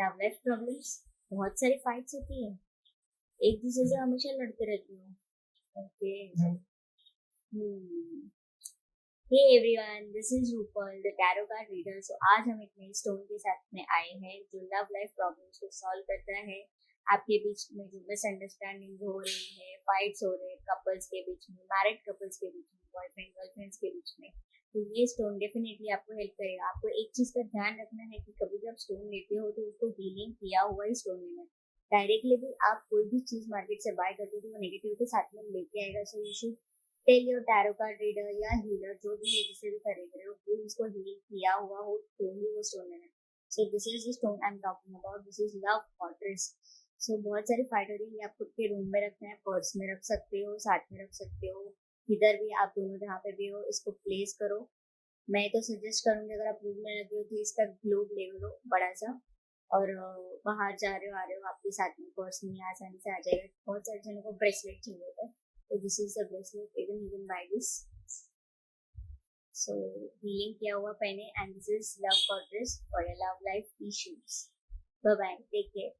Love life problems, बहुत सारी fights होती है, एक दूसरे से हमेशा लड़ते रहती हूँ. Okay. Hey everyone, this is Rupal the tarot card reader. So आज हम एक नई स्टोन के साथ में आए हैं जो लव लाइफ प्रॉब्लम्स को सॉल्व करता है. आपके बीच में जो मिसअंडरस्टैंडिंग हो रही है, फाइट्स हो रहे हैं कपल्स के बीच में, मैरिड कपल्स के बीच में, बॉयफ्रेंड गर्लफ्रेंड्स के बीच में, तो ये स्टोन डेफिनेटली आपको हेल्प करेगा. आपको एक चीज का ध्यान रखना है कि कभी भी आप स्टोन लेते हो तो उसको हीलिंग किया हुआ ही स्टोन लेना. डायरेक्टली भी आप कोई भी चीज मार्केट से बाय करते हो तो वो नेगेटिव के साथ में लेके आएगा. So you should tell your tarot card reader या हीलर जो भी है जिसे भी खरीद रहे हो प्लीज उसको हील किया हुआ हो तो ही वो स्टोन लेना. So this is the stone I am talking about. This is love quartz. So बहुत सारी फाइट हो रही है, आप खुद के रूम में रखना है, पर्स में रख सकते हो, साथ में रख सकते हो, किधर भी आप दोनों जहाँ पे भी हो इसको प्लेस करो. मैं तो सजेस्ट करूंगी अगर आप रूम में रख रहे हो तो इसका ग्लोब ले लो बड़ा सा, और बाहर जा रहे हो आ रहे हो आपके साथ में पर्स में आसानी से आ जाएगा. बहुत सारे जनों को ब्रेसलेट चाहिए होता है, so this is the bracelet, even you can buy this. So healing किया हुआ पहने, and this is love quarters for your love life issues. Bye bye, take care.